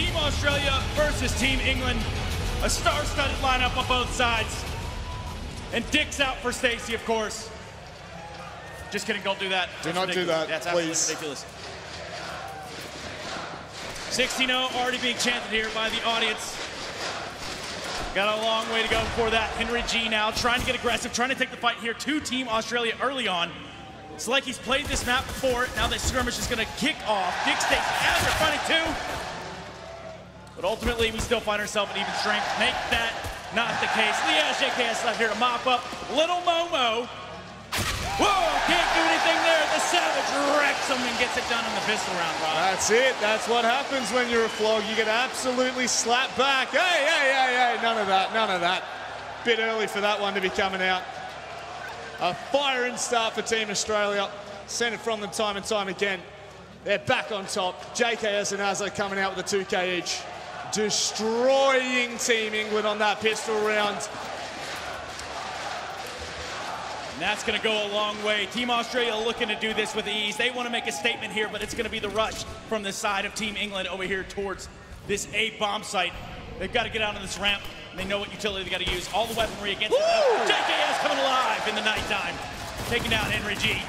Team Australia versus Team England. A star-studded lineup on both sides. And Dick's out for Stacey, of course. Just kidding, don't do that. Do not do that, That's please. absolutely ridiculous. 16-0 already being chanted here by the audience. Got a long way to go before that. Henry G now trying to get aggressive, trying to take the fight here to Team Australia early on. It's like he's played this map before. Now the skirmish is going to kick off. Dick Stacey as they're fighting too. But ultimately, we still find ourselves at even strength. Make that not the case. Liaz JKS left here to mop up. Little Momo. Whoa, can't do anything there. The Savage wrecks him and gets it done in the pistol round, Rob. That's it. That's what happens when you're a flog. You get absolutely slapped back. Hey, none of that, none of that. Bit early for that one to be coming out. A firing start for Team Australia. Sent it from them time and time again. They're back on top. JKS and Azza coming out with a 2K each. Destroying Team England on that pistol round. And that's going to go a long way. Team Australia looking to do this with ease. They want to make a statement here, but it's going to be the rush from the side of Team England over here towards this A bomb site. They've got to get out on this ramp. They know what utility they got to use. All the weaponry against them. JKS coming alive in the nighttime. Taking down Henry G.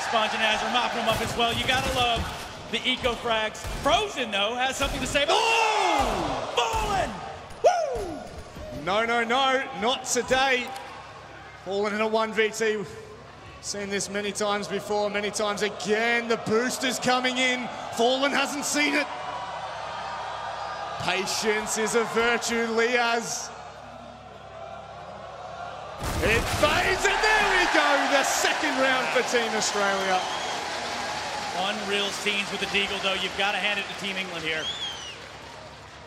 Sponge and Azza mopping him up as well. You got to love the eco frags. Frozen, though, has something to say about Fallen! Woo! No, not today. Fallen in a 1v2. Seen this many times before, many times again. The booster's coming in. Fallen hasn't seen it. Patience is a virtue, Liaz. It fades, and there we go. The second round for Team Australia. Unreal scenes with the Deagle, though. You've got to hand it to Team England here.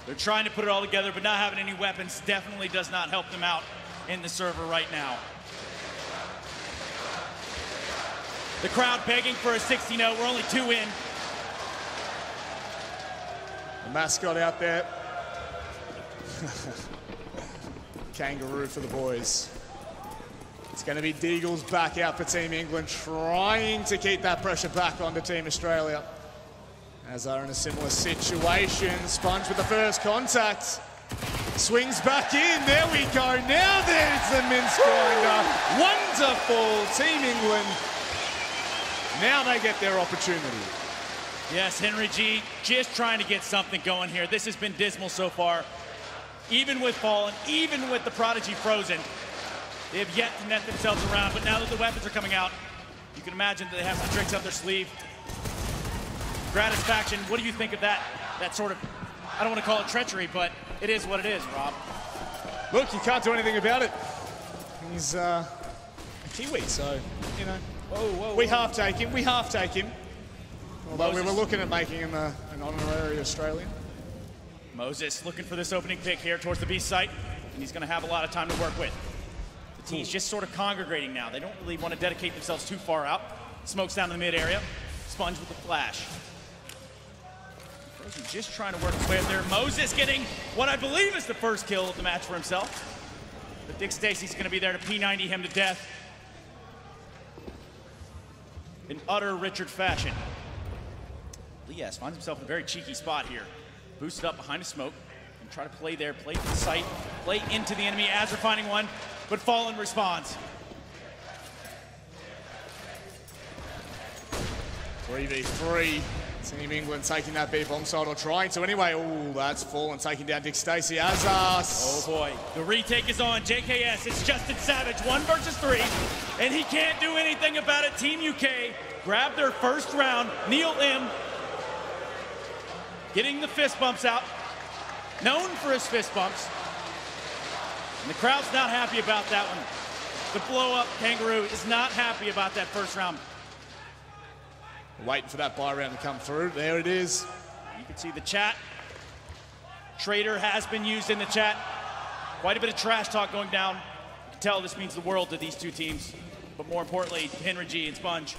They're trying to put it all together, but not having any weapons definitely does not help them out in the server right now. The crowd begging for a 60-0. We're only 2 in. The mascot out there. Kangaroo for the boys. It's going to be Deagles back out for Team England, trying to keep that pressure back onto Team Australia. As they're in a similar situation. Sponge with the first contact. Swings back in. There we go. Now there's the Mince Grinder. Wonderful, Team England. Now they get their opportunity. Yes, Henry G just trying to get something going here. This has been dismal so far. Even with Fallen, even with the Prodigy Frozen, they have yet to net themselves around. But now that the weapons are coming out, you can imagine that they have some tricks up their sleeve. Gratisfaction, what do you think of that? That sort of, I don't want to call it treachery, but it is what it is, Rob. Look, you can't do anything about it. He's a Kiwi, so, you know. We half take him. Although we were looking at making him an honorary Australian. Moses looking for this opening pick here towards the B site, and he's going to have a lot of time to work with. The team's just sort of congregating now. They don't really want to dedicate themselves too far out. Smokes down in the mid area. Sponge with the flash. Frozen just trying to work his way up there. Moses getting what I believe is the first kill of the match for himself. But Dick Stacey's going to be there to P90 him to death. In utter Richard fashion. Liaz finds himself in a very cheeky spot here. Boosted up behind a smoke and try to play there, play to the site, play into the enemy as they're finding one, but Fallen responds. 3v3. Team England taking that B-bomb side, or trying to anyway. Oh, that's Fallen taking down Dick Stacey. Azaz. Oh boy, the retake is on. JKS, it's Justin Savage, 1 versus 3, and he can't do anything about it. Team UK grab their first round. Neil M getting the fist bumps out, known for his fist bumps. And the crowd's not happy about that one. The blow-up Kangaroo is not happy about that first round. Waiting for that buy round to come through. There it is. You can see the chat. Traitor has been used in the chat. Quite a bit of trash talk going down. You can tell this means the world to these two teams. But more importantly, Henry G and Sponge.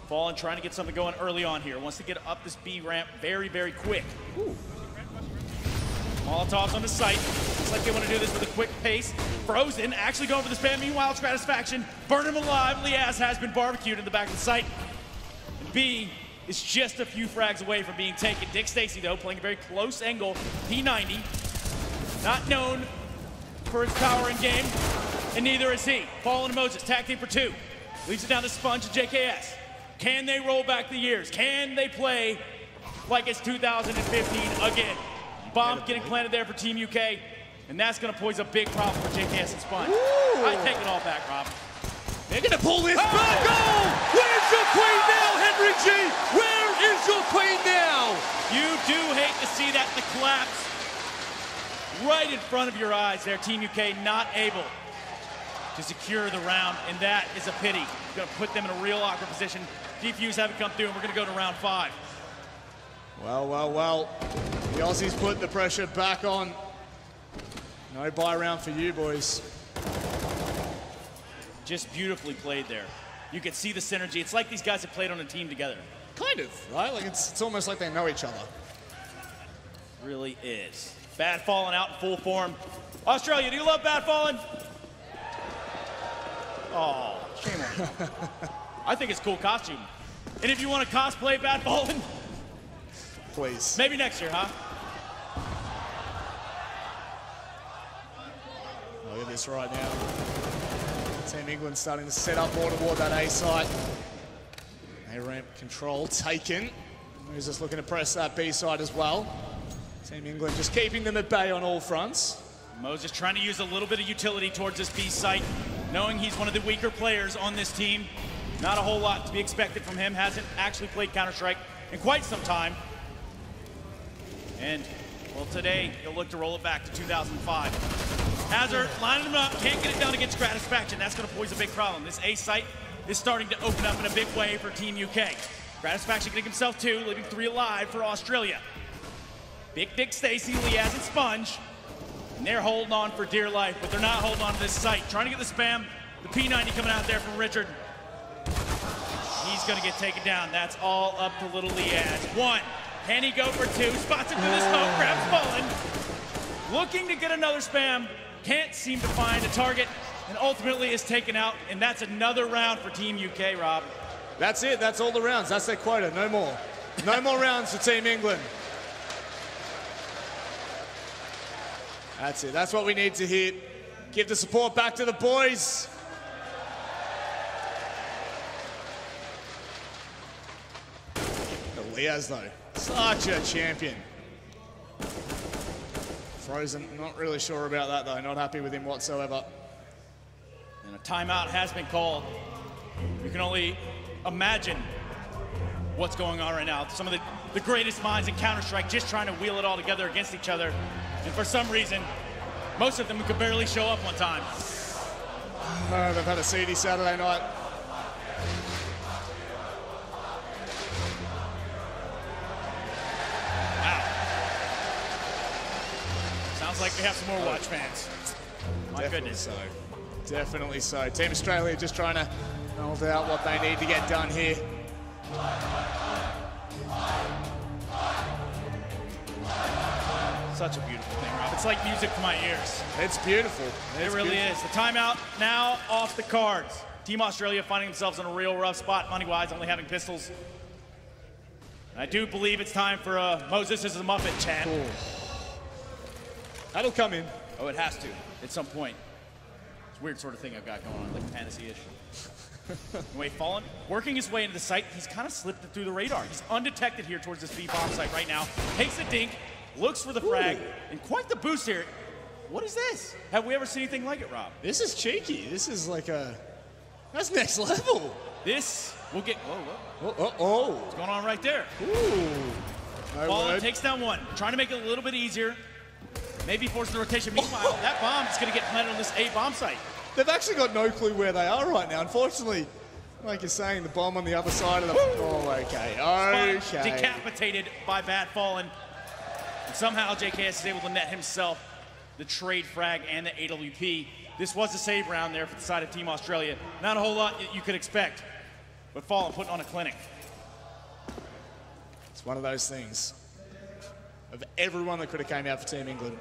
Fallen trying to get something going early on here. Wants to get up this B ramp very, very quick. Ooh. Molotovs on the site. Looks like they want to do this with a quick pace. Frozen actually going for the spam. Meanwhile, Gratisfaction burn him alive. Liaz has been barbecued in the back of the site. And B is just a few frags away from being taken. Dick Stacy, though, playing a very close angle. P90, not known for his power in game, and neither is he. Fallen and Moses, tag team for 2. Leaves it down to Sponge and JKS. Can they roll back the years? Can they play like it's 2015 again? Bomb getting planted there for Team UK, and that's going to pose a big problem for JKS and Sponge. Ooh. I take it all back, Rob. They're going to pull this back. Oh! Where's your queen now, Henry G? Where is your queen now? You do hate to see that, the collapse right in front of your eyes there. Team UK not able to secure the round, and that is a pity. Going to put them in a real awkward position. Defuse haven't come through, and we're going to go to round 5. Well, well, well. The Aussies put the pressure back on. No buy round for you, boys. Just beautifully played there. You can see the synergy. It's like these guys have played on a team together. Kind of, right? Like it's almost like they know each other. Really is. Bad Fallen out in full form. Australia, do you love Bad Fallen? Oh, shame on you. I think it's a cool costume. And if you want to cosplay Bad Fallen, Please. maybe next year, huh? Look at this right now. Team England starting to set up more toward that A site. A ramp control taken. Who's just looking to press that B side as well. Team England just keeping them at bay on all fronts. Moses trying to use a little bit of utility towards this B site, knowing he's one of the weaker players on this team. Not a whole lot to be expected from him. Hasn't actually played Counter-Strike in quite some time. And, well, today he'll look to roll it back to 2005. Hazard lining him up, can't get it down against Gratisfaction. That's going to pose a big problem. This A site is starting to open up in a big way for Team UK. Gratisfaction getting himself 2, leaving 3 alive for Australia. Big Dick Stacy, Liaz, and Sponge. And they're holding on for dear life, but they're not holding on to this site. Trying to get the spam. The P90 coming out there from Richard. He's going to get taken down. That's all up to little Liaz. 1. Can he go for 2? Spots it through the smoke. Grabs Fallen. Looking to get another spam. Can't seem to find a target. And ultimately is taken out. And that's another round for Team UK, Rob. That's it. That's all the rounds. That's their quota. No more. No more rounds for Team England. That's it. That's what we need to hit. Give the support back to the boys. Liaz, though, such a champion. Frozen, not really sure about that, though. Not happy with him whatsoever. And a timeout has been called. You can only imagine what's going on right now. Some of the greatest minds in Counter-Strike just trying to wheel it all together against each other. And for some reason, most of them could barely show up on time. They've had a seedy Saturday night. Wow. Sounds like we have some more watch fans. My Definitely goodness. so. Definitely so. Team Australia just trying to meld out what they need to get done here. Such a beautiful thing, Rob. It's like music to my ears. It's beautiful. It really is. The timeout now off the cards. Team Australia finding themselves in a real rough spot money-wise, only having pistols. And I do believe it's time for Moses is a Muppet chant. Cool. That'll come in. Oh, it has to at some point. It's a weird sort of thing I've got going on, like fantasy-ish. Anyway, Fallen, working his way into the site, he's kind of slipped it through the radar. He's undetected here towards this B-bomb site right now. Takes a dink, looks for the frag, and quite the boost here. What is this? Have we ever seen anything like it, Rob? This is cheeky. This is like that's next level. This will get, whoa. What's Going on right there. Ooh. No Fallen word. takes down 1, trying to make it a little bit easier. Maybe force the rotation. Meanwhile, that bomb is going to get planted on this A bomb site. They've actually got no clue where they are right now. Unfortunately, like you're saying, the bomb on the other side of the... Oh, okay. Sponge decapitated by Bad Fallen. And somehow JKS is able to net himself the trade frag and the AWP. This was a save round there for the side of Team Australia. Not a whole lot you could expect, but Fallen putting on a clinic. It's one of those things. Of everyone that could have came out for Team England.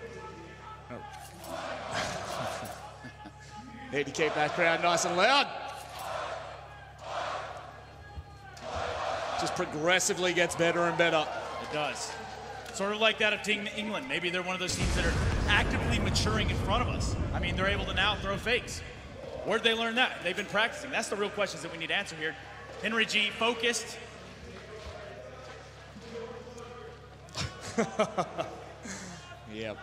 Need to keep that crowd nice and loud. just progressively gets better and better. It does. Sort of like that of Team England. Maybe they're one of those teams that are actively maturing in front of us. I mean, they're able to now throw fakes. Where'd they learn that? They've been practicing. That's the real questions that we need to answer here. Henry G, focused. Yep.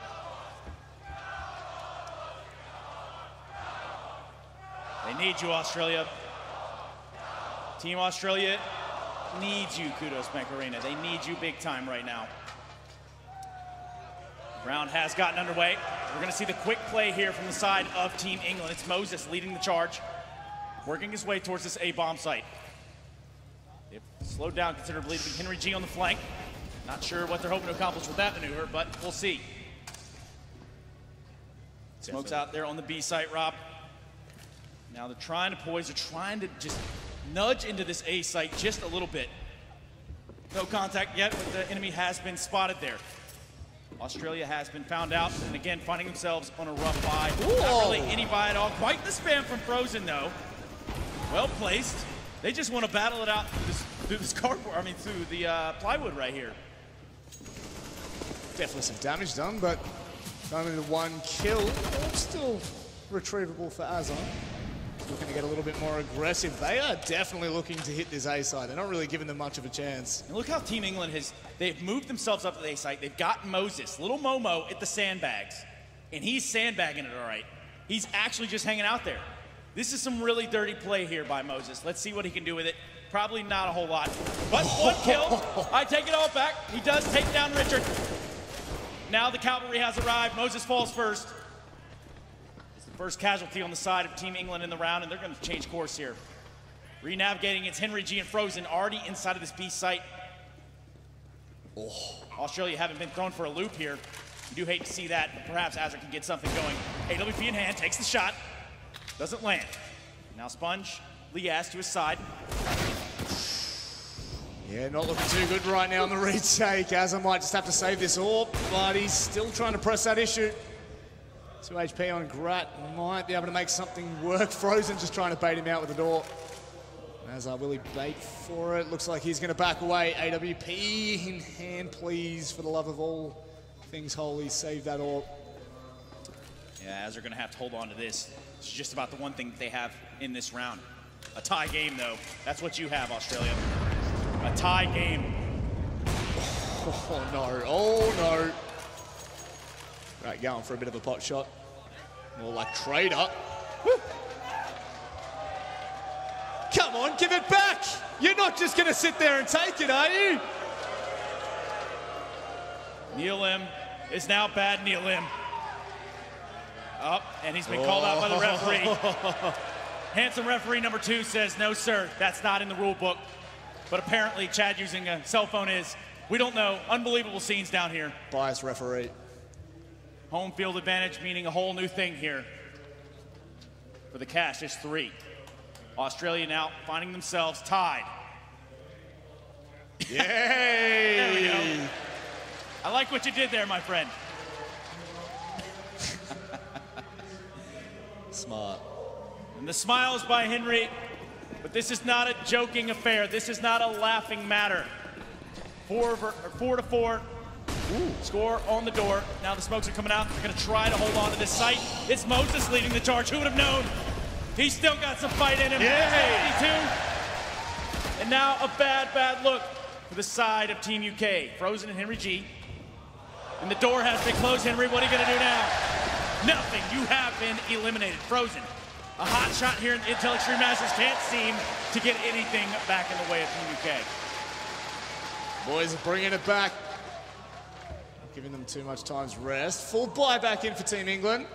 They need you, Australia. Team Australia needs you, Kudos Bank Arena. They need you big time right now. Round has gotten underway. We're going to see the quick play here from the side of Team England. It's Moses leading the charge, working his way towards this A-bomb site. They've slowed down considerably, leaving Henry G on the flank. Not sure what they're hoping to accomplish with that maneuver, but we'll see. Smokes out there on the B site, Rob. Now they're trying to poise, they're trying to just nudge into this A site just a little bit. No contact yet, but the enemy has been spotted there. Australia has been found out, and again, finding themselves on a rough buy. Not really any buy at all. Quite the spam from Frozen, though. Well placed. They just want to battle it out through this cardboard, I mean, through the plywood right here. Definitely some damage done, but only the one kill. Still retrievable for Azon. Looking to get a little bit more aggressive. They are definitely looking to hit this A side. They're not really giving them much of a chance. And look how Team England they've moved themselves up to the A site. They've got Moses, little Momo at the sandbags. And he's sandbagging it all right. He's actually just hanging out there. This is some really dirty play here by Moses. Let's see what he can do with it. Probably not a whole lot. But one kill. I take it all back. He does take down Richard. Now the cavalry has arrived. Moses falls first. First casualty on the side of Team England in the round, and they're going to change course here. Re-navigating, it's Henry G and Frozen already inside of this B site. Australia haven't been thrown for a loop here. You do hate to see that, but perhaps Azure can get something going. AWP in hand, takes the shot. Doesn't land. Now Sponge, Lias to his side. Yeah, not looking too good right now on the retake. Azure might just have to save this orb, but he's still trying to press that issue. 2 HP on Grat, might be able to make something work. Frozen just trying to bait him out with the door. As I will he bait for it. Looks like he's going to back away. AWP in hand, please, for the love of all things holy, save that orb. Yeah, as they're going to have to hold on to this. It's just about the one thing that they have in this round. A tie game, though. That's what you have, Australia. A tie game. Oh, no. Oh, no. Right, going for a bit of a pot shot. More like Trader. Woo. Come on, give it back! You're not just going to sit there and take it, are you? Neil Lim is now bad Neil Lim. Up, and he's been called out by the referee. Handsome referee number 2 says, no, sir, that's not in the rule book. But apparently Chad using a cell phone is. We don't know. Unbelievable scenes down here. Biased referee. Home field advantage, meaning a whole new thing here. For the Cash, it's 3. Australia now finding themselves tied. Yay! There we go. I like what you did there, my friend. Smart. And the smiles by Henry, but this is not a joking affair. This is not a laughing matter. 4 to 4. Ooh. Score on the door. Now the smokes are coming out. They're going to try to hold on to this site. It's Moses leading the charge. Who would have known? He's still got some fight in him. Yeah. 72. And now a bad look for the side of Team UK. Frozen and Henry G. And the door has been closed. Henry, what are you going to do now? Nothing. You have been eliminated. Frozen. A hot shot here in Intel Extreme Masters. Can't seem to get anything back in the way of Team UK. Boys are bringing it back. Giving them too much time's rest. Full buyback in for Team England.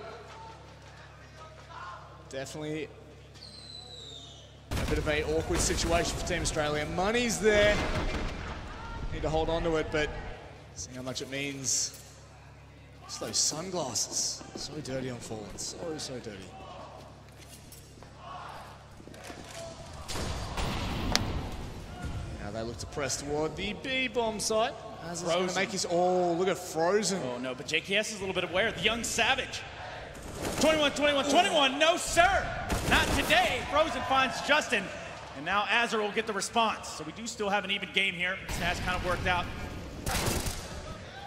Definitely a bit of an awkward situation for Team Australia. Money's there. Need to hold on to it, but see how much it means. Just those sunglasses. So dirty on Fallen. So dirty. Now they look to press toward the B-bomb site. As is going to make his... Oh, look at Frozen. Oh, no, but JKS is a little bit aware. The young Savage. 21, 21, 21. No, sir. Not today. Frozen finds Justin. And now Azar will get the response. So we do still have an even game here. This has kind of worked out.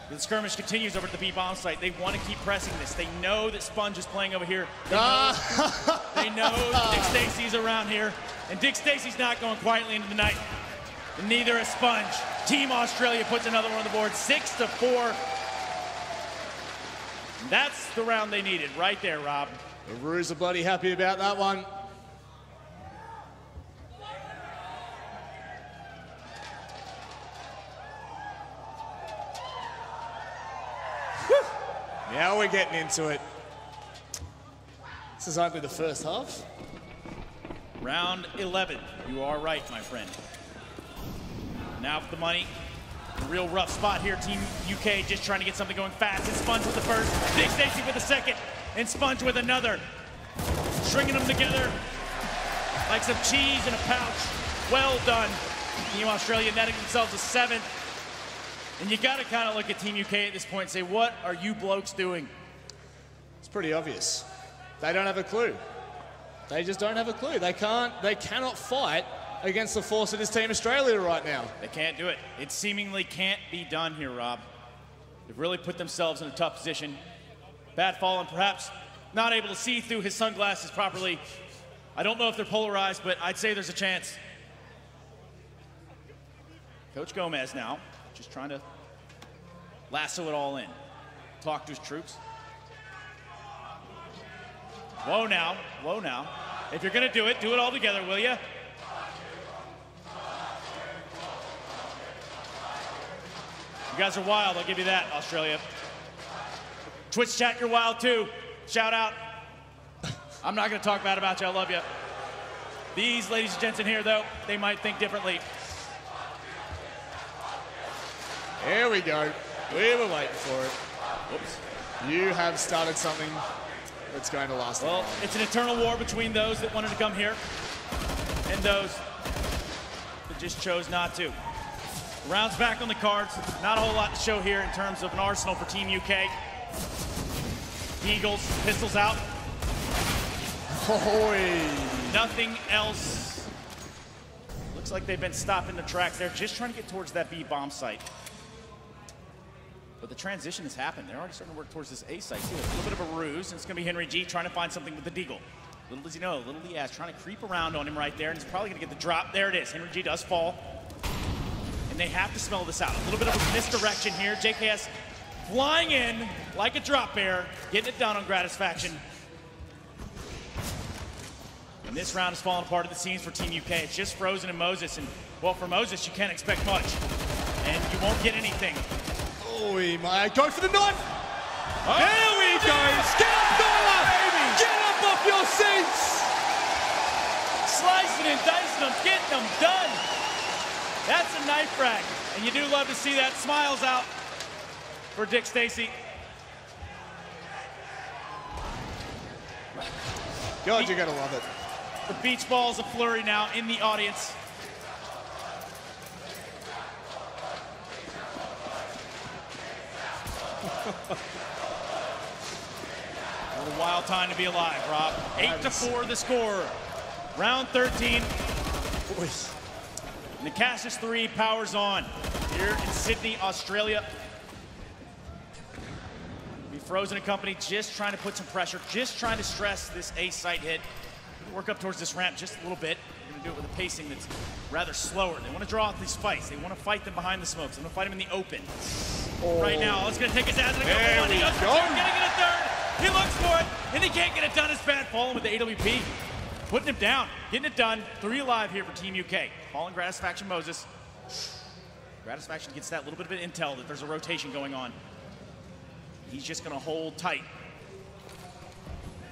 The skirmish continues over at the B-bomb site. They want to keep pressing this. They know that Sponge is playing over here. They know Dick Stacy's around here. And Dick Stacy's not going quietly into the night. And neither is Sponge. Team Australia puts another one on the board, 6-4. That's the round they needed right there, Rob. The Roos are bloody happy about that one. Now we're getting into it. This is only the first half. Round 11. You are right, my friend. Now for the money. A real rough spot here. Team UK just trying to get something going fast. And Sponge with the first. Dick Stacy with the second. And Sponge with another. Stringing them together like some cheese in a pouch. Well done. Team Australia netting themselves a 7th. And you got to kind of look at Team UK at this point and say, what are you blokes doing? It's pretty obvious. They don't have a clue. They just don't have a clue. They cannot fight against the force that is Team Australia right now. They can't do it. It seemingly can't be done here, Rob. They've really put themselves in a tough position. Bad Fallen perhaps not able to see through his sunglasses properly. I don't know if they're polarized, but I'd say there's a chance. Coach Gomez now, just trying to lasso it all in. Talk to his troops. Whoa now, whoa now. If you're gonna do it all together, will ya? You guys are wild, I'll give you that, Australia. Twitch chat, you're wild too. Shout out. I'm not gonna talk bad about you, I love you. These ladies and gents in here though, they might think differently. Here we go. We were waiting for it. Whoops. You have started something that's going to last. Well, it's an eternal war between those that wanted to come here and those that just chose not to. The round's back on the cards. Not a whole lot to show here in terms of an arsenal for Team UK. Eagles, pistols out. Nothing else. Looks like they've been stopping the tracks. They're just trying to get towards that B-bomb site. But the transition has happened. They're already starting to work towards this A site too. A little bit of a ruse, and it's gonna be Henry G trying to find something with the Deagle. Little does he know, little Diaz trying to creep around on him right there, and he's probably gonna get the drop. There it is, Henry G does fall. And they have to smell this out. A little bit of a misdirection here. JKS flying in like a drop bear, getting it done on Gratisfaction. And this round is falling apart at the seams for Team UK. It's just Frozen and Moses, and well, for Moses, you can't expect much. And you won't get anything. Oh, he might go for the knife. Oh, there we go. Get up, Dollar. Get up off your seats. Slicing and dicing them, getting them done. That's a knife rack. And you do love to see that. Smiles out for Dick Stacy. God, you're going to love it. The beach ball's a flurry now in the audience. What a wild time to be alive, Rob. 8-4 the score. Round 13. And the Cassius 3 powers on here in Sydney, Australia. Be Frozen and company just trying to put some pressure, just trying to stress this A site hit. Work up towards this ramp just a little bit. They're going to do it with a pacing that's rather slower. They want to draw out these fights. They want to fight them behind the smokes. They want to fight them in the open. Right now, it's going to take his ass in a couple one. He goes for two, going to get a third. He looks for it, and he can't get it done. It's Bad Fallen with the AWP. Putting him down, getting it done. 3 alive here for Team UK. Fallen Gratisfaction Moses. Gratisfaction gets that little bit of intel that there's a rotation going on. He's just going to hold tight.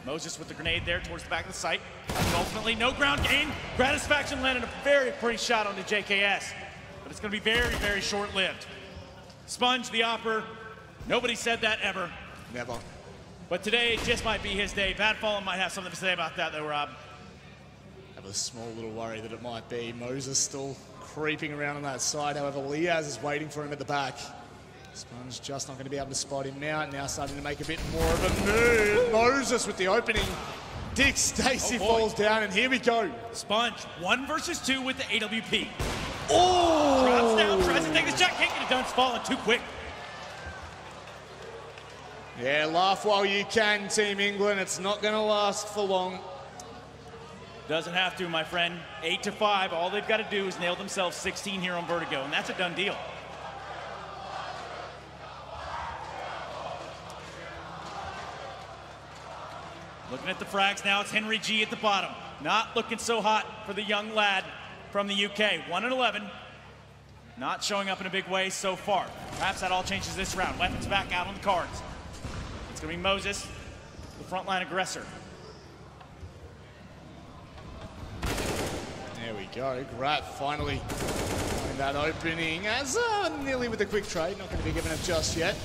Moses with the grenade there towards the back of the site. And ultimately, no ground gain. Gratisfaction landed a very pretty shot on the JKS. But it's going to be very, very short-lived. Sponge, the Opper, nobody said that ever. Never. But today just might be his day. Bad Fallen might have something to say about that, though, Rob. I have a small little worry that it might be Moses still creeping around on that side. However, Liaz is waiting for him at the back. Sponge just not going to be able to spot him now. Now starting to make a bit more of a move. Moses with the opening. Dick Stacey falls down, and here we go. Sponge, 1 versus 2 with the AWP. Oh! Drops down, tries to take the shot, can't get it done, it's falling too quick. Yeah, laugh while you can, Team England. It's not going to last for long. Doesn't have to, my friend. 8-5, all they've got to do is nail themselves 16 here on Vertigo, and that's a done deal. Looking at the frags now, it's Henry G at the bottom. Not looking so hot for the young lad from the UK. 1-11. Not showing up in a big way so far. Perhaps that all changes this round. Weapons back out on the cards. It's going to be Moses, the frontline aggressor. There we go. Grat finally in that opening as nearly with a quick trade. Not going to be given it just yet.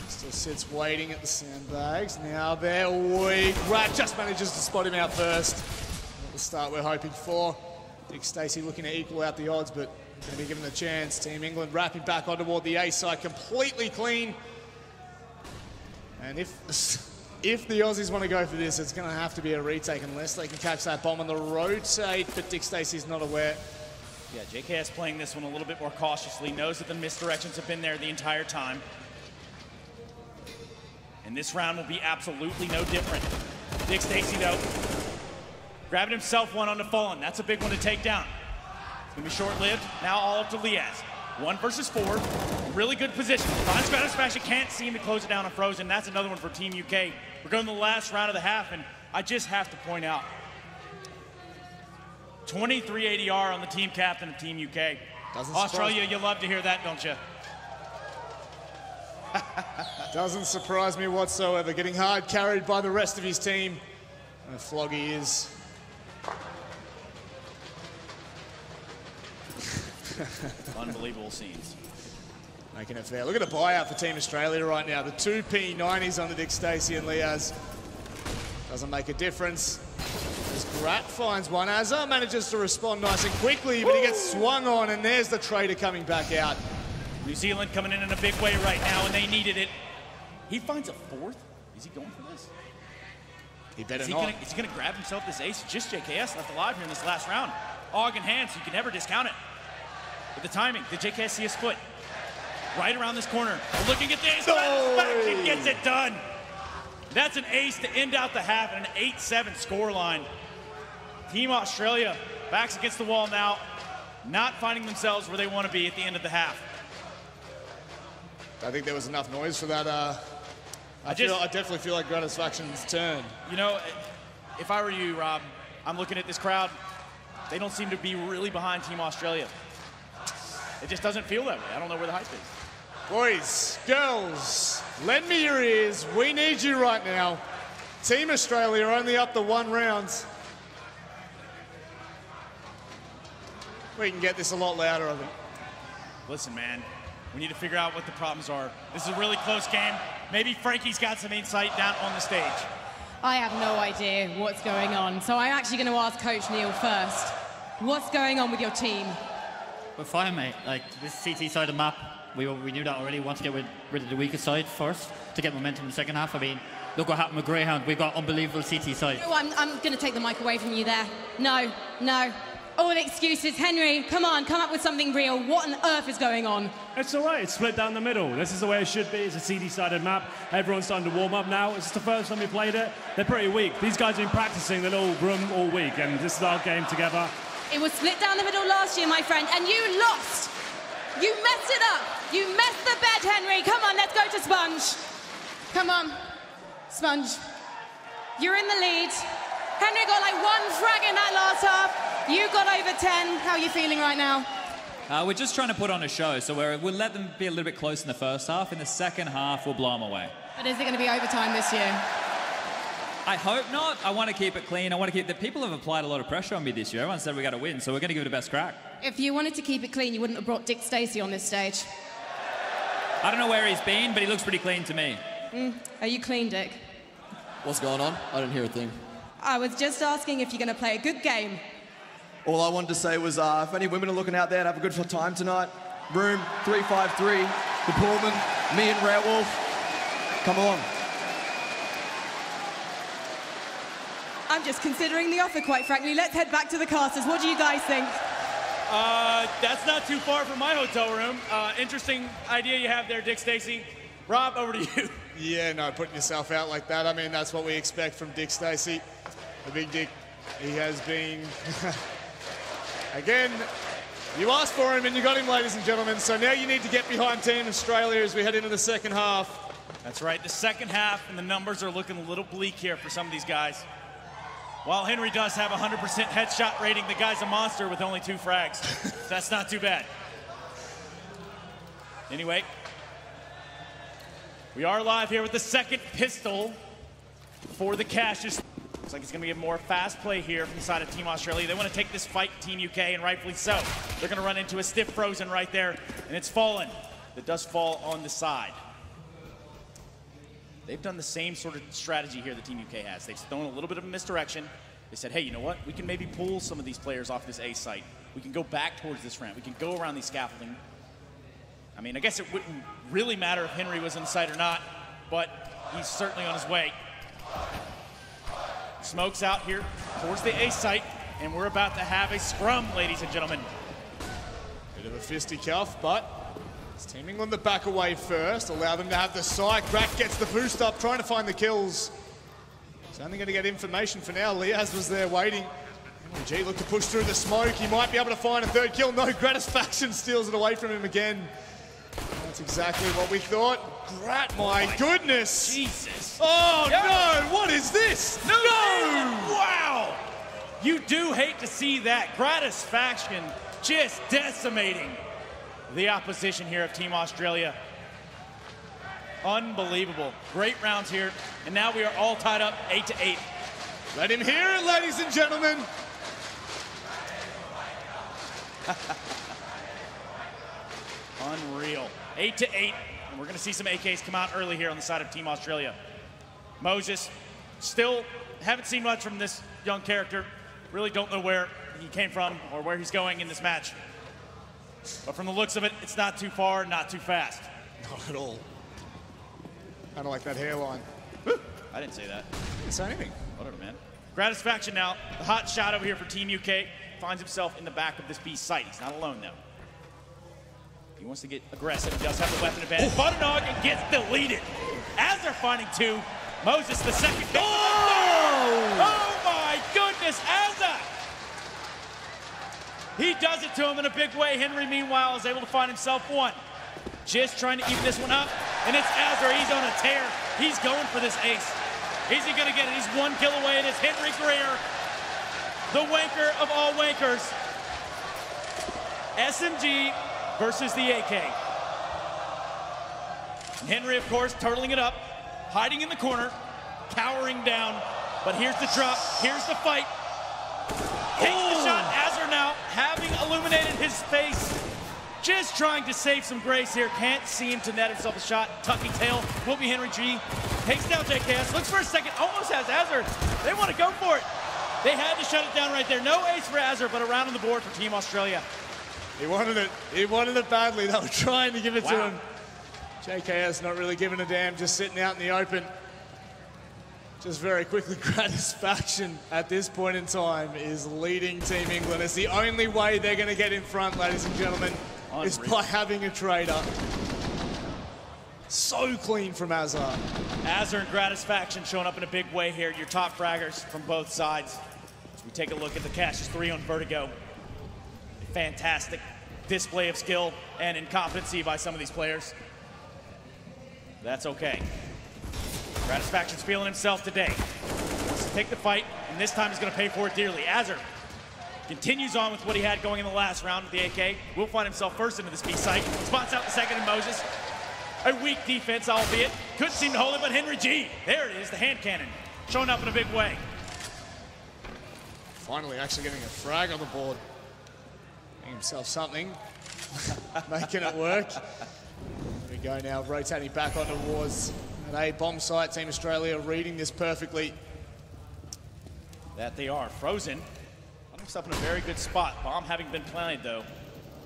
Still sits waiting at the sandbags. Now there we Grat just manages to spot him out first. Not the start we're hoping for. Dick Stacey looking to equal out the odds, but going to be given the chance. Team England wrapping back on toward the A side, completely clean. And if the Aussies want to go for this, it's going to have to be a retake unless they can catch that bomb on the rotate, but Dick Stacey's not aware. Yeah, JKS playing this one a little bit more cautiously, knows that the misdirections have been there the entire time. And this round will be absolutely no different. Dick Stacey, though, grabbing himself one on the Fallen. That's a big one to take down. It's going to be short-lived. Now all up to Liaz. 1 versus 4. Really good position. Finds Granite Smash. You can't seem to close it down on Frozen. That's another one for Team UK. We're going to the last round of the half, and I just have to point out 23 ADR on the team captain of Team UK. Australia, you love to hear that, don't you? Doesn't surprise me whatsoever. Getting hard carried by the rest of his team. And Floggy is. Unbelievable scenes. Making it fair. Look at the buyout for Team Australia right now. The 2 P90s on the Dick Stacey and Liaz. Doesn't make a difference. As Grat finds one. Azar manages to respond nice and quickly, but he gets swung on, and there's the trader coming back out. New Zealand coming in a big way right now, and they needed it. He finds a 4th. Is he going for this? He better not. Is he going to grab himself this ace? Just JKS left alive here in this last round. AUG in hand, so you can never discount it. With the timing, did JKS see a split? Right around this corner. Looking at the ace, back, he gets it done. That's an ace to end out the half and an 8-7 scoreline. Team Australia backs against the wall now, not finding themselves where they want to be at the end of the half. I think there was enough noise for that. I definitely feel like Gratisfaction's turn. You know, if I were you, Rob, I'm looking at this crowd. They don't seem to be really behind Team Australia. It just doesn't feel that way. I don't know where the hype is. Boys, girls, lend me your ears. We need you right now. Team Australia only up to 1 round. We can get this a lot louder, I think. Listen, man, we need to figure out what the problems are. This is a really close game. Maybe Frankie's got some insight down on the stage. I have no idea what's going on, so I'm actually going to ask Coach Neil first. What's going on with your team? We're fine, mate. Like, this CT side of the map, we knew that already. We want to get rid of the weaker side first to get momentum in the second half. I mean, look what happened with Greyhound. We've got unbelievable CT side. Oh, I'm going to take the mic away from you there. No. All excuses. Henry, come on, come up with something real. What on earth is going on? It's all right. It's split down the middle. This is the way it should be. It's a CD-sided map. Everyone's starting to warm up now. It's the first time we played it. They're pretty weak. These guys have been practicing the little room all week, and this is our game together. It was split down the middle last year, my friend, and you lost. You messed it up. You messed the bed, Henry. Come on, let's go to Sponge. Come on, Sponge. You're in the lead. Henry got like 1 frag in that last half. You got over 10. How are you feeling right now? We're just trying to put on a show, so we'll let them be a little bit close in the first half. In the second half, we'll blow them away. But is it going to be overtime this year? I hope not. I want to keep it clean. I want to keep... The people have applied a lot of pressure on me this year. Everyone said we got to win, so we're going to give it the best crack. If you wanted to keep it clean, you wouldn't have brought Dick Stacey on this stage. I don't know where he's been, but he looks pretty clean to me. Are you clean, Dick? What's going on? I didn't hear a thing. I was just asking if you're going to play a good game. All I wanted to say was if any women are looking out there to have a good time tonight, room 353, the Pullman, me and Rare Wolf, come on. I'm just considering the offer, quite frankly. Let's head back to the casters. What do you guys think? That's not too far from my hotel room. Interesting idea you have there, Dick Stacy. Rob, over to you. Yeah, no, putting yourself out like that, I mean, that's what we expect from Dick Stacy. The big Dick, he has been... Again, you asked for him and you got him, ladies and gentlemen, so now you need to get behind Team Australia as we head into the second half. That's right, the second half, and the numbers are looking a little bleak here for some of these guys. While Henry does have a 100% headshot rating, the guy's a monster with only 2 frags. That's not too bad. Anyway, we are live here with the second pistol for the Caches. Looks like it's going to be a more fast play here from the side of Team Australia. They want to take this fight, Team UK, and rightfully so. They're going to run into a stiff Frozen right there, and it's fallen. It does fall on the side. They've done the same sort of strategy here that Team UK has. They've thrown a little bit of a misdirection. They said, hey, you know what? We can maybe pull some of these players off this A site. We can go back towards this ramp. We can go around these scaffolding. I mean, I guess it wouldn't really matter if Henry was in sight or not, but he's certainly on his way. Smokes out here towards the A site, and we're about to have a scrum, ladies and gentlemen. Bit of a fisticuff, but it's Team England that back away first, allow them to have the site. Grat gets the boost up, trying to find the kills. He's only going to get information for now. Liaz was there waiting. G looked to push through the smoke. He might be able to find a third kill. No, Gratisfaction steals it away from him again. That's exactly what we thought. Grat, my goodness. Jesus. Oh, no, what is this? No! Wow! You do hate to see that. Gratisfaction just decimating the opposition here of Team Australia. Unbelievable. Great rounds here. And now we are all tied up 8-8. Let him hear it, ladies and gentlemen. Unreal. 8-8. And we're going to see some AKs come out early here on the side of Team Australia. Moses, still haven't seen much from this young character. Really don't know where he came from or where he's going in this match. But from the looks of it, it's not too far, not too fast. Not at all. Kind of like that hairline. I didn't say that. Didn't say anything. Whatever, man. Gratisfaction now. The hot shot over here for Team UK. Finds himself in the back of this B site. He's not alone, though. He wants to get aggressive. He does have the weapon advantage. Butternog and gets deleted. As they're finding 2. Moses, the second kill. Oh my goodness, Azza! He does it to him in a big way. Henry, meanwhile, is able to find himself 1. Just trying to even this one up. And it's Azza. He's on a tear. He's going for this ace. Is he going to get it? He's 1 kill away. And it's Henry Greer, the wanker of all wankers. SMG versus the AK. And Henry, of course, turtling it up, hiding in the corner, cowering down. But here's the drop. Here's the fight. Takes the shot. Azza now having illuminated his face. Just trying to save some grace here. Can't seem to net himself a shot. Tucking tail will be Henry G. Takes down JKS. Looks for a second. Almost has Azza. They want to go for it. They had to shut it down right there. No ace for Azza, but a round on the board for Team Australia. He wanted it. He wanted it badly. They were trying to give it to him. JKS not really giving a damn, just sitting out in the open. Just very quickly, Gratisfaction at this point in time is leading Team England. It's the only way they're going to get in front, ladies and gentlemen, is by having a trader. So clean from Azza. Azza and Gratisfaction showing up in a big way here. Your top fraggers from both sides. As we take a look at the Caches 3 on Vertigo. A fantastic display of skill and incompetency by some of these players. That's okay. Gratisfaction's feeling himself today. Wants to take the fight, and this time he's going to pay for it dearly. Azza continues on with what he had going in the last round with the AK. Will find himself first into this B site. Spots out the second in Moses. A weak defense, albeit. Couldn't seem to hold it, but Henry G. There it is, the hand cannon. Showing up in a big way. Finally actually getting a frag on the board. Making himself something. Making it work. There we go now, rotating back onto Wars. At A bomb site, Team Australia reading this perfectly. That they are. Frozen. Putting himself in a very good spot. Bomb having been planted, though.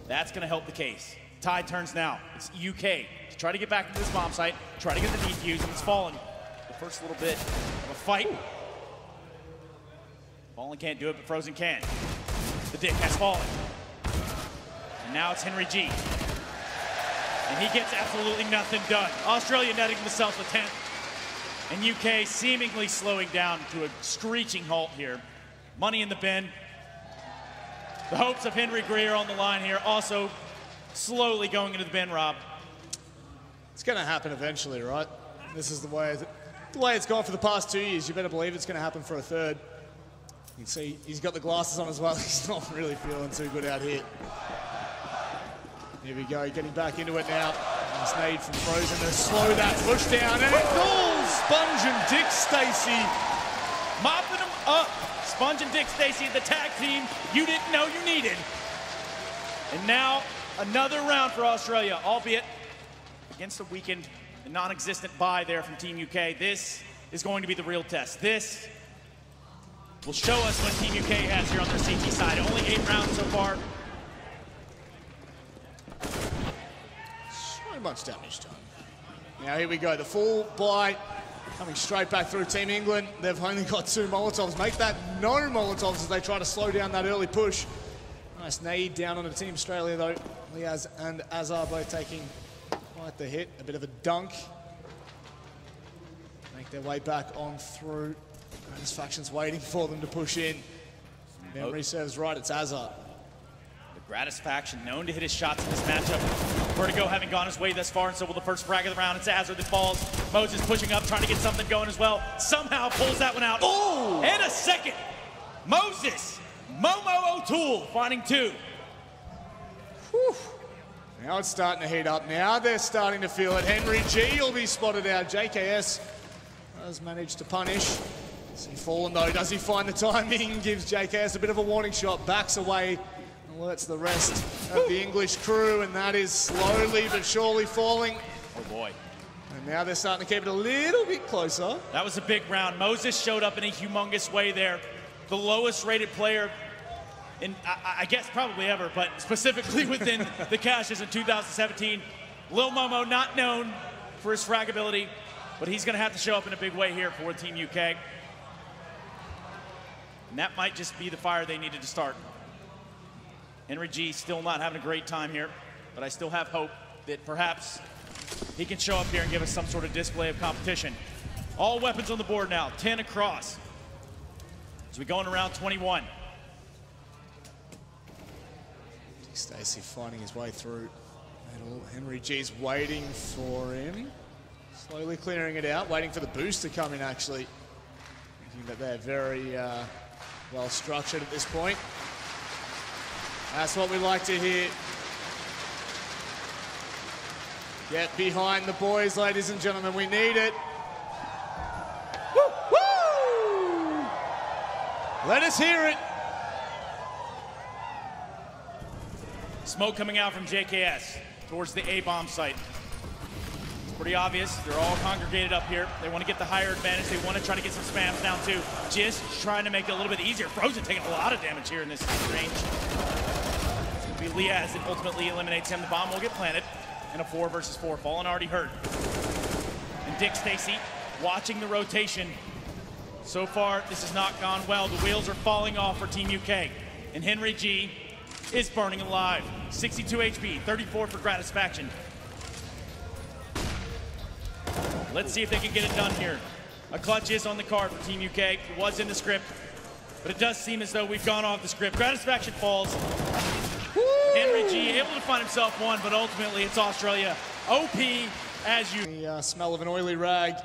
That's going to help the case. Tide turns now. It's UK to try to get back into this bomb site, try to get the defuse, and it's fallen. The first little bit of a fight. Fallen can't do it, but Frozen can. The Dick has fallen. And now it's Henry G. And he gets absolutely nothing done. Australia netting themselves a 10th. And UK seemingly slowing down to a screeching halt here. Money in the bin. The hopes of Henry Greer on the line here, also slowly going into the bin, Rob. It's going to happen eventually, right? This is the way it's gone for the past 2 years. You better believe it's going to happen for a third. You can see he's got the glasses on as well. He's not really feeling too good out here. Here we go, getting back into it now. Nice need from Frozen to slow that push down, and it goes! Sponge and Dick Stacey mopping them up. Sponge and Dick Stacey, the tag team you didn't know you needed. And now another round for Australia, albeit against a weakened and non-existent bye there from Team UK. This is going to be the real test. This will show us what Team UK has here on their CT side. Only 8 rounds so far. So much damage done. Now here we go, the full bite coming straight back through Team England. They've only got 2 Molotovs. Make that no Molotovs as they try to slow down that early push. Nice nade down on the Team Australia though. Liaz and Azar both taking quite the hit. A bit of a dunk. Make their way back on through. Gratisfaction's waiting for them to push in. Memory serves right, it's Azar. The Gratisfaction known to hit his shots in this matchup. Vertigo having gone his way thus far, and so will the first frag of the round. It's Azar that falls. Moses pushing up, trying to get something going as well. Somehow pulls that one out. Oh! And a second. Moses, Momo O'Toole finding 2. Whew. Now it's starting to heat up. Now they're starting to feel it. Henry G will be spotted out. JKS has managed to punish. Has he fallen though? Does he find the timing? Gives JKS a bit of a warning shot. Backs away. Alerts the rest of the English crew, and that is slowly but surely falling. Oh boy. And now they're starting to keep it a little bit closer. That was a big round. Moses showed up in a humongous way there. The lowest rated player in, I guess probably ever, but specifically within the caches in 2017. Lil Momo not known for his frag ability, but he's gonna have to show up in a big way here for Team UK. And that might just be the fire they needed to start. Henry G still not having a great time here, but I still have hope that perhaps he can show up here and give us some sort of display of competition. All weapons on the board now, 10 across. As we go in around 21. Stacey finding his way through. Henry G's waiting for him. Slowly clearing it out, waiting for the boost to come in actually. Thinking that they're very well structured at this point. That's what we like to hear. Get behind the boys, ladies and gentlemen. We need it. Woo, woo! Let us hear it. Smoke coming out from JKS towards the A-bomb site. It's pretty obvious. They're all congregated up here. They want to get the higher advantage. They want to try to get some spams down too. Just trying to make it a little bit easier. Frozen taking a lot of damage here in this range. It's going to be Liaz that ultimately eliminates him. The bomb will get planted. And a 4 versus 4. Fallen already hurt. And Dick Stacey watching the rotation. So far, this has not gone well. The wheels are falling off for Team UK. And Henry G is burning alive. 62 HP, 34 for Gratisfaction. Let's see if they can get it done here. A clutch is on the card for Team UK. It was in the script, but it does seem as though we've gone off the script. Gratisfaction falls. Woo! Henry G able to find himself one, but ultimately it's Australia. OP as you. The smell of an oily rag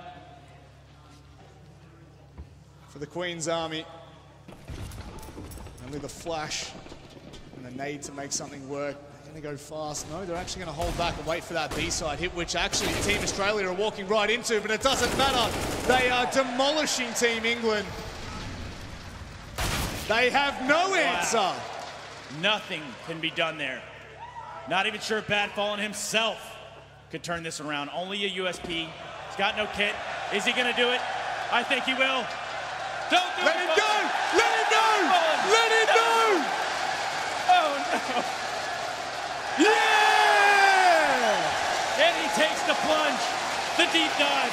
for the Queen's Army. Only the flash and the need to make something work. They're going to go fast. No, they're actually going to hold back and wait for that B-side hit, which actually Team Australia are walking right into, but it doesn't matter. They are demolishing Team England. They have no answer. Nothing can be done there. Not even sure if Bad Fallen himself could turn this around. Only a USP. He's got no kit. Is he going to do it? I think he will. Don't do Let it. him go! Let him go! Let him go! Oh, no. Yeah! And he takes the plunge. The deep dive.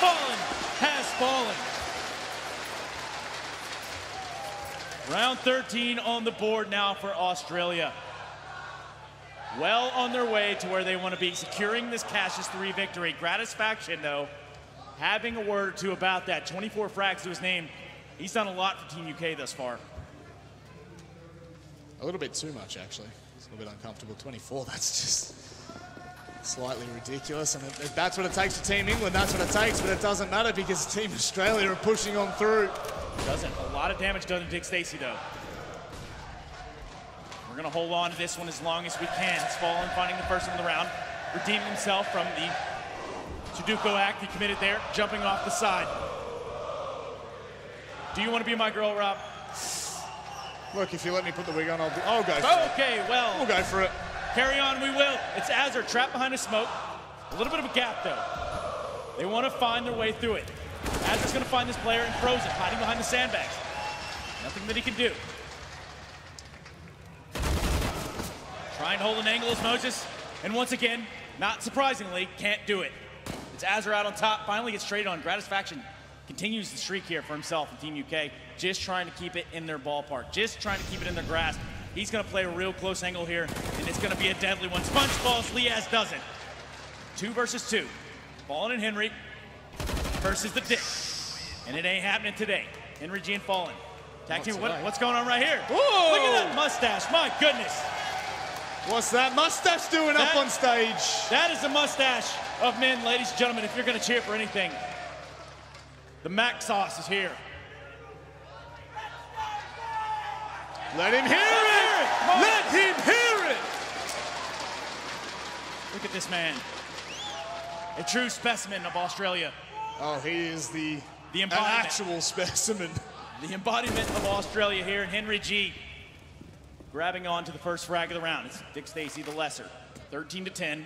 Fallen has fallen. Round 13 on the board now for Australia. Well on their way to where they want to be, securing this Cassius 3 victory. Gratisfaction, though, having a word or two about that. 24 frags to his name. He's done a lot for Team UK thus far. A little bit too much, actually. It's a little bit uncomfortable. 24, that's just slightly ridiculous. And if that's what it takes for Team England, that's what it takes. But it doesn't matter because Team Australia are pushing on through. Doesn't. A lot of damage done to Dick Stacey, though. We're going to hold on to this one as long as we can. It's Fallen finding the first one of the round, redeeming himself from the Sudoku act he committed there, jumping off the side. Do you want to be my girl, Rob? Look, if you let me put the wig on, I'll go for it. Okay, well. We'll go for it. Carry on, we will. It's Azure trapped behind the smoke. A little bit of a gap, though. They want to find their way through it. Azure's going to find this player in Frozen, hiding behind the sandbags. Nothing that he can do. Trying to hold an angle as Moses. And once again, not surprisingly, can't do it. It's Azure out on top, finally gets traded on. Gratisfaction continues the streak here for himself and Team UK, just trying to keep it in their ballpark, just trying to keep it in their grasp. He's going to play a real close angle here, and it's going to be a deadly one. Sponge falls, Liaz doesn't. 2 versus 2. Fallen and Henry versus the Dick. And it ain't happening today. Henry G and Fallen. Tag team, what's going on right here? Whoa! Look at that mustache, my goodness. What's that mustache doing up on stage? That is the mustache of men, ladies and gentlemen, if you're going to cheer for anything. The Mac sauce is here. Let him hear it! Let him hear it! Look at this man. A true specimen of Australia. Oh, he is the embodiment. actual specimen. The embodiment of Australia here, and Henry G grabbing on to the first frag of the round. It's Dick Stacey, the lesser. 13-10. The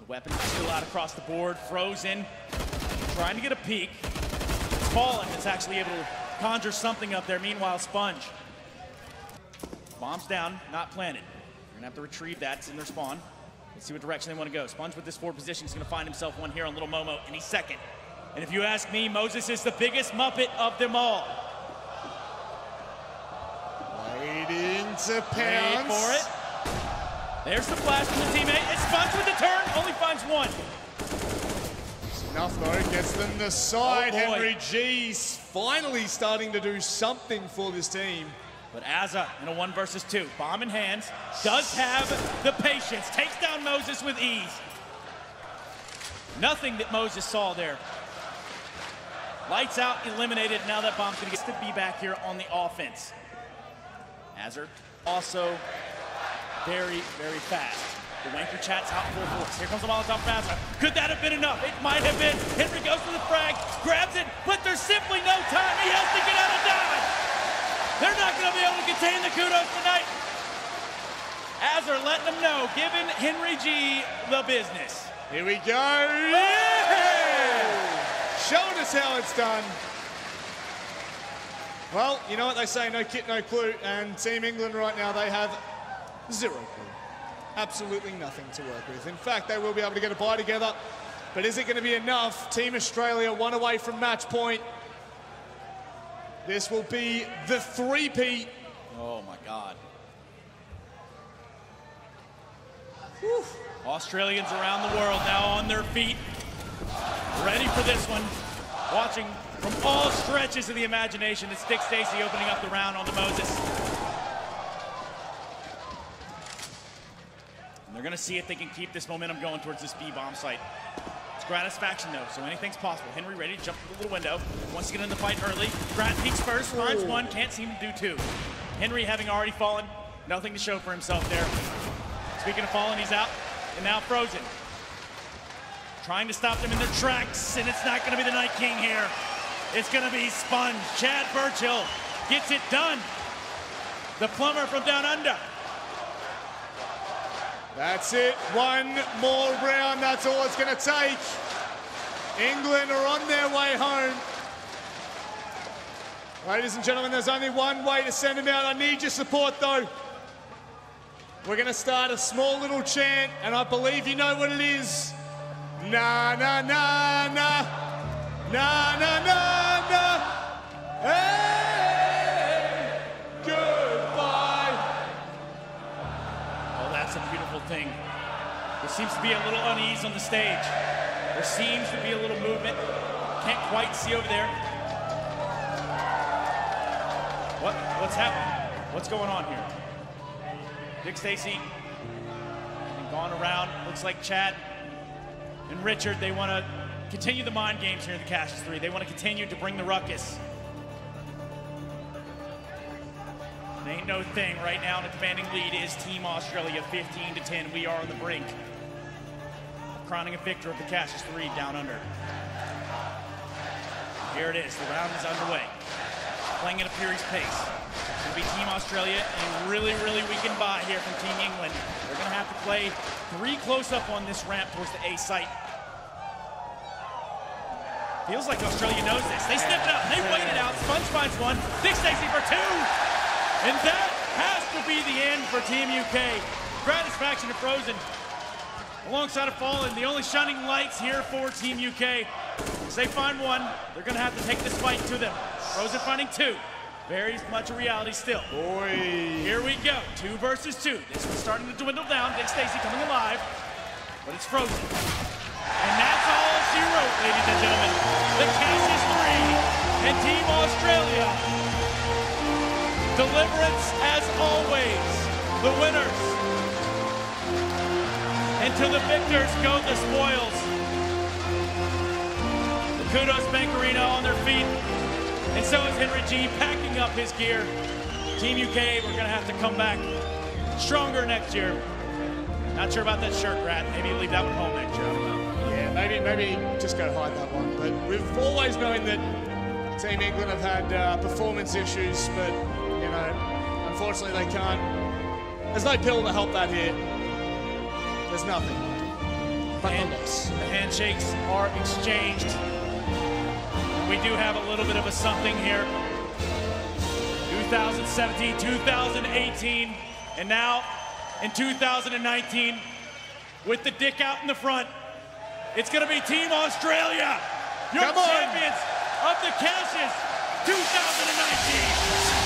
weapons are still out across the board. Frozen, trying to get a peek. It's Fallen that's actually able to conjure something up there. Meanwhile, Sponge. Bomb's down, not planted. You're gonna have to retrieve that. It's in their spawn. Let's see what direction they want to go. Sponge with this forward position is gonna find himself one here on Little Momo, and he's second. And if you ask me, Moses is the biggest Muppet of them all. Waiting to pounce. Wait for it. There's the flash from the teammate. It's Sponge with the turn, only finds one. Enough though, gets them the side. Oh, boy. Henry G's finally starting to do something for this team. But Azza in a 1 versus 2, bomb in hands, does have the patience, takes down Moses with ease. Nothing that Moses saw there. Lights out, eliminated. Now that bomb's gonna get to be back here on the offense. Azure also very, very fast. The Wanker chat's out full force. Here comes the Molotov from Azure. Could that have been enough? It might have been. Henry goes for the frag, grabs it, but there's simply no time. He has to get out of dodge. They're not going to be able to contain the kudos tonight. Azure letting them know, giving Henry G the business. Here we go. Yeah! Showing us how it's done. Well, you know what they say, no kit, no clue. And Team England right now, they have 0 clue. Absolutely nothing to work with. In fact, they will be able to get a bye together. But is it going to be enough? Team Australia 1 away from match point. This will be the three-peat. Oh my God. Whew. Australians around the world now on their feet, ready for this one. Watching from all stretches of the imagination, it's Dick Stacey opening up the round on the Moses. And they're gonna see if they can keep this momentum going towards this B-bomb site. Gratisfaction though, so anything's possible. Henry ready to jump through the little window, wants to get in the fight early. Grat peeks first, finds one, can't seem to do 2. Henry having already fallen, nothing to show for himself there. Speaking of fallen, he's out, and now Frozen. Trying to stop them in their tracks, and it's not gonna be the Night King here. It's gonna be Sponge. Chad Burchill gets it done. The plumber from down under. That's it. 1 more round. That's all it's going to take. England are on their way home. Ladies and gentlemen, there's only one way to send them out. I need your support, though. We're going to start a small little chant, and I believe you know what it is. Na, na, na, na. Na, na, na, na. Hey! thing. There seems to be a little unease on the stage. There seems to be a little movement. Can't quite see over there. What's happening? What's going on here? Dick Stacy gone around. Looks like Chad and Richard, they want to continue the mind games here in the Cassius 3. They want to continue to bring the ruckus. It ain't no thing. Right now, the commanding lead is Team Australia, 15-10. We are on the brink of crowning a victor of the Cassius 3 down under. Here it is. The round is underway. Playing at a furious pace. It's going to be Team Australia and really, really weakened by here from Team England. They're going to have to play 3 close up on this ramp towards the A site. Feels like Australia knows this. They sniff it out. They wait it out. Sponge finds one. Dick Stacy for 2. And that has to be the end for Team UK. Gratisfaction and Frozen alongside of Fallen. The only shining lights here for Team UK. As they find one, they're going to have to take this fight to them. Frozen finding 2. Very much a reality still. Boy. Here we go. 2 versus 2. This one's starting to dwindle down. Dick Stacy coming alive. But it's Frozen. And that's all she wrote, ladies and gentlemen. The Cassius 3 and Team Australia. Deliverance, as always, the winners. And to the victors go the spoils. The Kudos Bank Arena on their feet. And so is Henry G packing up his gear. Team UK, we're gonna have to come back stronger next year. Not sure about that shirt, Rat. Maybe leave that one home next year. I don't know. Yeah, maybe just go hide that one. But we've always known that Team England have had performance issues, but you know, unfortunately they can't. There's no pill to help that here. There's nothing but the loss. The handshakes are exchanged. We do have a little bit of a something here. 2017, 2018, and now in 2019, with the dick out in the front, it's gonna be Team Australia, your champions of the Cassius 2019.